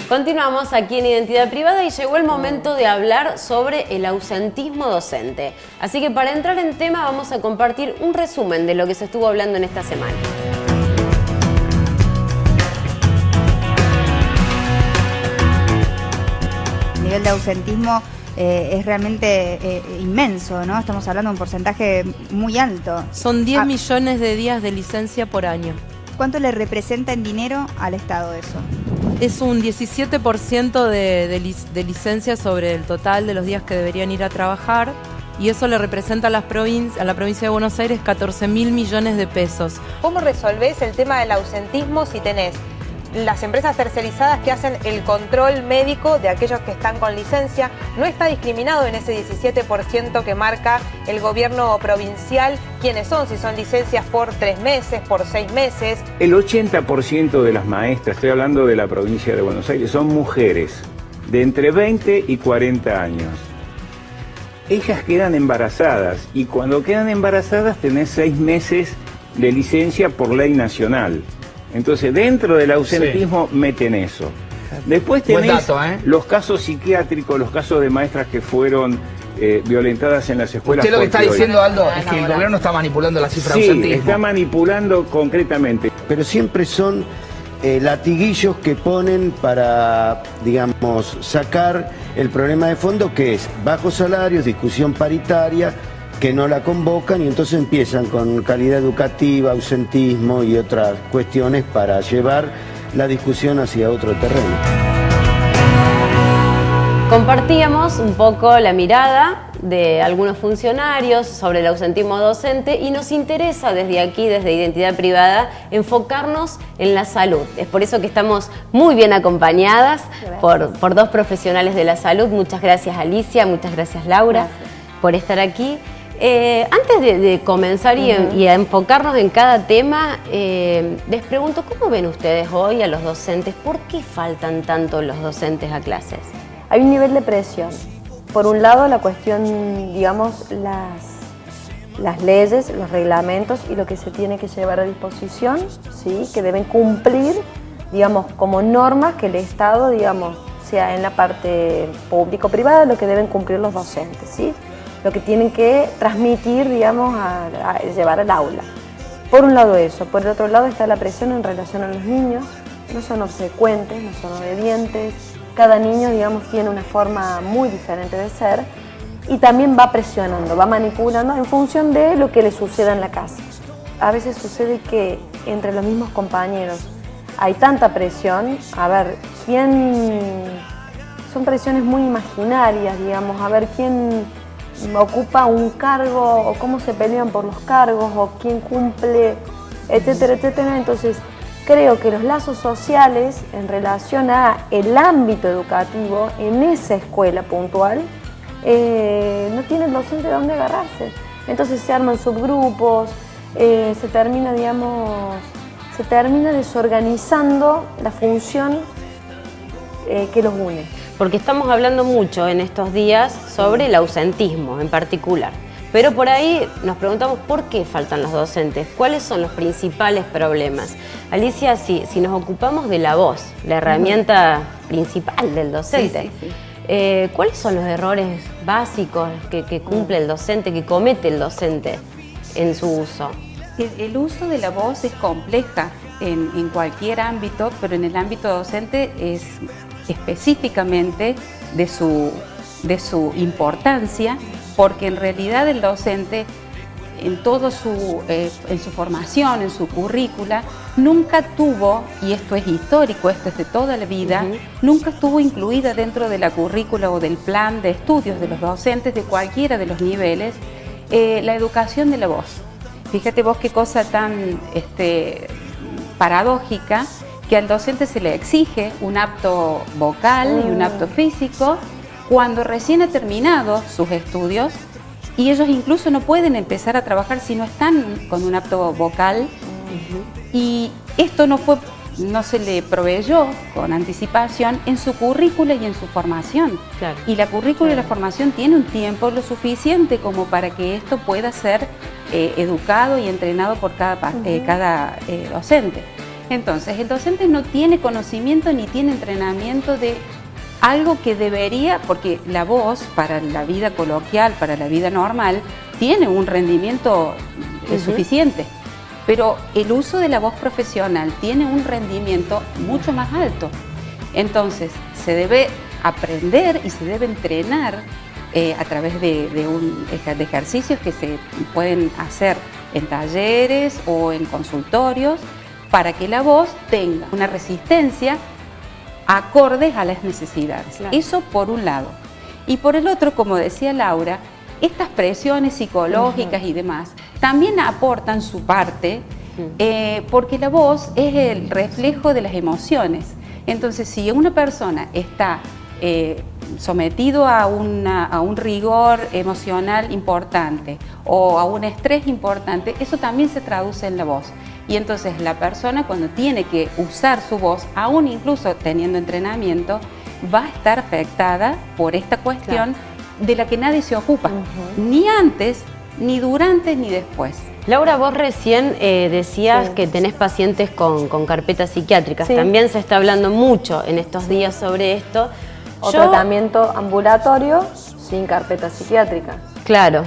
Continuamos aquí en Identidad Privada y llegó el momento de hablar sobre el ausentismo docente. Así que para entrar en tema vamos a compartir un resumen de lo que se estuvo hablando en esta semana. El nivel de ausentismo es realmente inmenso, ¿no? Estamos hablando de un porcentaje muy alto. Son 10 millones de días de licencia por año. ¿Cuánto le representa en dinero al Estado eso? Es un 17% de licencia sobre el total de los días que deberían ir a trabajar, y eso le representa a la provincia de Buenos Aires 14.000 millones de pesos. ¿Cómo resolvés el tema del ausentismo si tenés las empresas tercerizadas que hacen el control médico de aquellos que están con licencia? ¿No está discriminado en ese 17% que marca el gobierno provincial quiénes son? Si son licencias por 3 meses, por 6 meses. El 80% de las maestras, estoy hablando de la provincia de Buenos Aires, son mujeres de entre 20 y 40 años. Ellas quedan embarazadas y cuando quedan embarazadas tenés 6 meses de licencia por ley nacional. Entonces, dentro del ausentismo meten eso. Después tenés los casos psiquiátricos, los casos de maestras que fueron violentadas en las escuelas. Usted lo que está diciendo, Aldo, es que el gobierno está manipulando la cifra de ausentismo. Sí, está manipulando concretamente. Pero siempre son latiguillos que ponen para, digamos, sacar el problema de fondo, que es bajos salarios, discusión paritaria, que no la convocan, y entonces empiezan con calidad educativa, ausentismo y otras cuestiones para llevar la discusión hacia otro terreno. Compartíamos un poco la mirada de algunos funcionarios sobre el ausentismo docente y nos interesa desde aquí, desde Identidad Privada, enfocarnos en la salud. Es por eso que estamos muy bien acompañadas por dos profesionales de la salud. Muchas gracias, Alicia, muchas gracias, Laura, por estar aquí. Antes de comenzar y a enfocarnos en cada tema, les pregunto, ¿cómo ven ustedes hoy a los docentes? ¿Por qué faltan tanto los docentes a clases? Hay un nivel de presión. Por un lado, la cuestión, digamos, las leyes, los reglamentos y lo que se tiene que llevar a disposición, ¿sí? Que deben cumplir, digamos, como normas que el Estado, digamos, sea en la parte público-privada, lo que deben cumplir los docentes, ¿sí? Lo que tienen que transmitir, digamos, a llevar al aula. Por un lado eso, por el otro lado está la presión en relación a los niños. No son obsecuentes, no son obedientes. Cada niño, digamos, tiene una forma muy diferente de ser y también va presionando, va manipulando en función de lo que le suceda en la casa. A veces sucede que entre los mismos compañeros hay tanta presión, a ver, son presiones muy imaginarias, digamos, a ver quién ocupa un cargo o cómo se pelean por los cargos o quién cumple, etcétera, etcétera. Entonces, creo que los lazos sociales en relación a el ámbito educativo en esa escuela puntual no tienen docente de dónde agarrarse. Entonces se arman subgrupos, se termina desorganizando la función que los une. Porque estamos hablando mucho en estos días sobre el ausentismo en particular. Pero por ahí nos preguntamos por qué faltan los docentes, cuáles son los principales problemas. Alicia, si nos ocupamos de la voz, la herramienta principal del docente, ¿cuáles son los errores básicos que cumple el docente, que comete el docente en su uso? El uso de la voz es compleja en cualquier ámbito, pero en el ámbito docente es específicamente de su importancia, porque en realidad el docente en su formación, en su currícula, nunca tuvo, y esto es histórico, esto es de toda la vida, nunca estuvo incluida dentro de la currícula o del plan de estudios de los docentes de cualquiera de los niveles, la educación de la voz. Fíjate vos qué cosa tan paradójica, que al docente se le exige un apto vocal y un apto físico cuando recién ha terminado sus estudios, y ellos incluso no pueden empezar a trabajar si no están con un apto vocal. Y esto no se le proveyó con anticipación en su currícula y en su formación. Claro. Y la currícula y la formación tiene un tiempo lo suficiente como para que esto pueda ser educado y entrenado por cada docente. Entonces, el docente no tiene conocimiento ni tiene entrenamiento de algo que debería, porque la voz para la vida coloquial, para la vida normal, tiene un rendimiento suficiente, pero el uso de la voz profesional tiene un rendimiento mucho más alto. Entonces, se debe aprender y se debe entrenar a través de ejercicios que se pueden hacer en talleres o en consultorios para que la voz tenga una resistencia acorde a las necesidades. Claro. Eso por un lado. Y por el otro, como decía Laura, estas presiones psicológicas y demás también aportan su parte porque la voz es el reflejo de las emociones. Entonces, si una persona está sometido a un rigor emocional importante o a un estrés importante, eso también se traduce en la voz. Y entonces la persona, cuando tiene que usar su voz, aún incluso teniendo entrenamiento, va a estar afectada por esta cuestión de la que nadie se ocupa, ni antes, ni durante, ni después. Laura, vos recién decías que tenés pacientes con carpetas psiquiátricas. También se está hablando mucho en estos días sobre esto. O tratamiento ambulatorio sin carpeta psiquiátrica. Claro,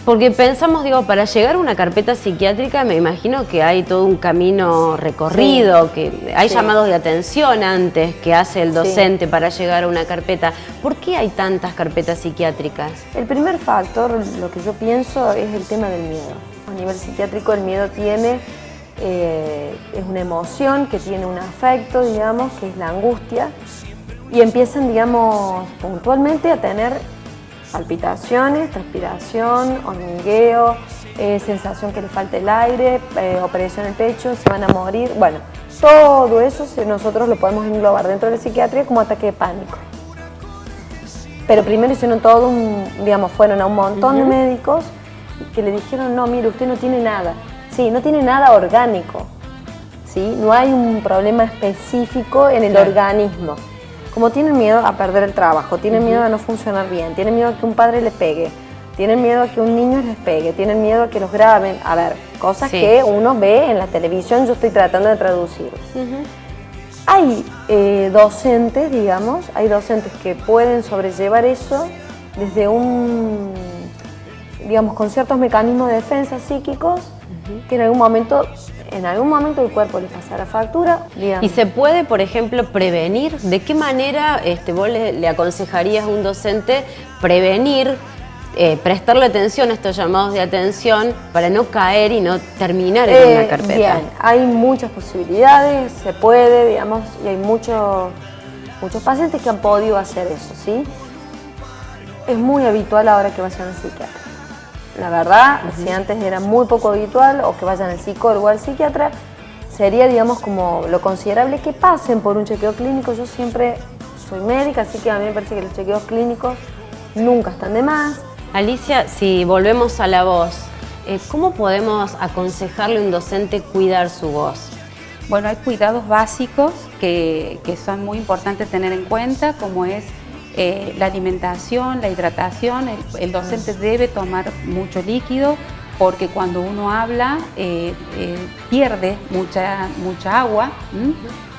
porque pensamos, digo, para llegar a una carpeta psiquiátrica me imagino que hay todo un camino recorrido, que hay llamados de atención antes que hace el docente para llegar a una carpeta. ¿Por qué hay tantas carpetas psiquiátricas? El primer factor, lo que yo pienso, es el tema del miedo. A nivel psiquiátrico el miedo es una emoción que tiene un afecto, digamos, que es la angustia. Y empiezan, digamos, puntualmente a tener palpitaciones, transpiración, hormigueo, sensación que le falta el aire, opresión en el pecho, se van a morir. Bueno, todo eso nosotros lo podemos englobar dentro de la psiquiatría como ataque de pánico. Pero primero hicieron todo fueron a un montón de médicos que le dijeron, no, mire, usted no tiene nada. Sí, no tiene nada orgánico, ¿sí? No hay un problema específico en el organismo. Como tienen miedo a perder el trabajo, tienen miedo a no funcionar bien, tienen miedo a que un padre les pegue, tienen miedo a que un niño les pegue, tienen miedo a que los graben. A ver, cosas que uno ve en la televisión, yo estoy tratando de traducir. Hay docentes, digamos, hay docentes que pueden sobrellevar eso desde con ciertos mecanismos de defensa psíquicos que en algún momento el cuerpo les pasará factura. Digamos. ¿Y se puede, por ejemplo, prevenir? ¿De qué manera vos le aconsejarías a un docente prevenir, prestarle atención a estos llamados de atención para no caer y no terminar en una carpeta? Bien, hay muchas posibilidades, se puede, digamos, y hay muchos pacientes que han podido hacer eso, ¿sí? Es muy habitual ahora que vayan al psiquiatra. La verdad, si antes era muy poco habitual, o que vayan al psicólogo o al psiquiatra, sería, digamos, como lo considerable que pasen por un chequeo clínico. Yo siempre soy médica, así que a mí me parece que los chequeos clínicos nunca están de más. Alicia, si volvemos a la voz, ¿cómo podemos aconsejarle a un docente cuidar su voz? Bueno, hay cuidados básicos que son muy importantes tener en cuenta, como es la alimentación, la hidratación. El docente debe tomar mucho líquido porque cuando uno habla pierde mucha agua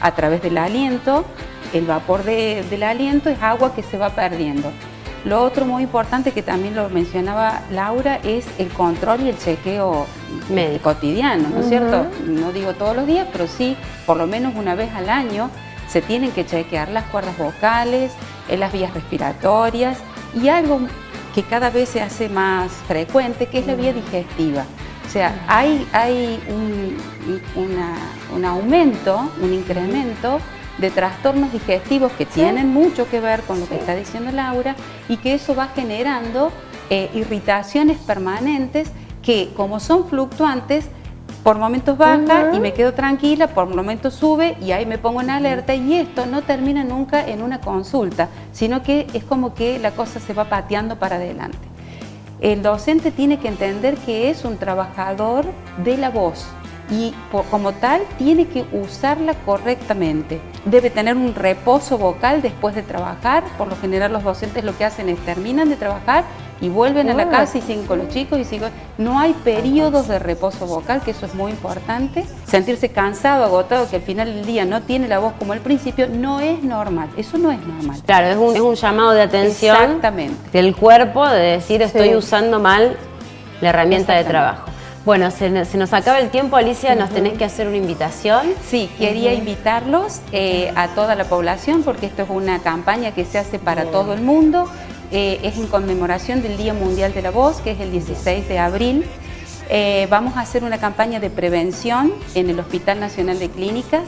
a través del aliento. El vapor del aliento es agua que se va perdiendo. Lo otro muy importante, que también lo mencionaba Laura, es el control y el chequeo cotidiano, ¿no es cierto? No digo todos los días, pero sí, por lo menos una vez al año, se tienen que chequear las cuerdas vocales, las vías respiratorias y algo que cada vez se hace más frecuente, que es la vía digestiva. O sea, hay un aumento, un incremento de trastornos digestivos que tienen mucho que ver con lo que está diciendo Laura, y que eso va generando irritaciones permanentes que, como son fluctuantes, por momentos baja y me quedo tranquila, por momentos sube y ahí me pongo en alerta, y esto no termina nunca en una consulta, sino que es como que la cosa se va pateando para adelante. El docente tiene que entender que es un trabajador de la voz y como tal tiene que usarla correctamente. Debe tener un reposo vocal después de trabajar. Por lo general los docentes lo que hacen es terminan de trabajar y vuelven a la Bueno. casa y siguen con los chicos y siguen. No hay periodos de reposo vocal, que eso es muy importante. Sentirse cansado, agotado, que al final del día no tiene la voz como al principio, no es normal. Eso no es normal. Claro, es un llamado de atención Exactamente. del cuerpo de decir estoy Sí. usando mal la herramienta de Exactamente. trabajo. Bueno, se nos acaba el tiempo, Alicia, nos tenés que hacer una invitación. Sí, quería invitarlos a toda la población porque esto es una campaña que se hace para todo el mundo. Es en conmemoración del Día Mundial de la Voz, que es el 16 de abril. Vamos a hacer una campaña de prevención en el Hospital Nacional de Clínicas,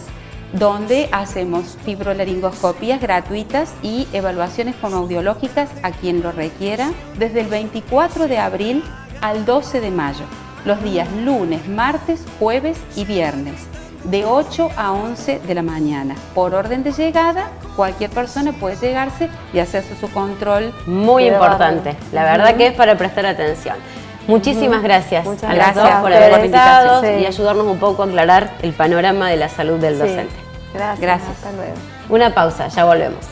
donde hacemos fibrolaringoscopías gratuitas y evaluaciones fonoaudiológicas a quien lo requiera, desde el 24 de abril al 12 de mayo. Los días lunes, martes, jueves y viernes, de 8 a 11 de la mañana. Por orden de llegada, cualquier persona puede llegarse y hacerse su control. Muy Qué importante, bárbaro. la verdad que es para prestar atención. Muchísimas gracias Muchas a las dos gracias por a haber ustedes. estado Sí. y ayudarnos un poco a aclarar el panorama de la salud del Sí. docente. Gracias. Gracias. Hasta luego. Una pausa, ya volvemos.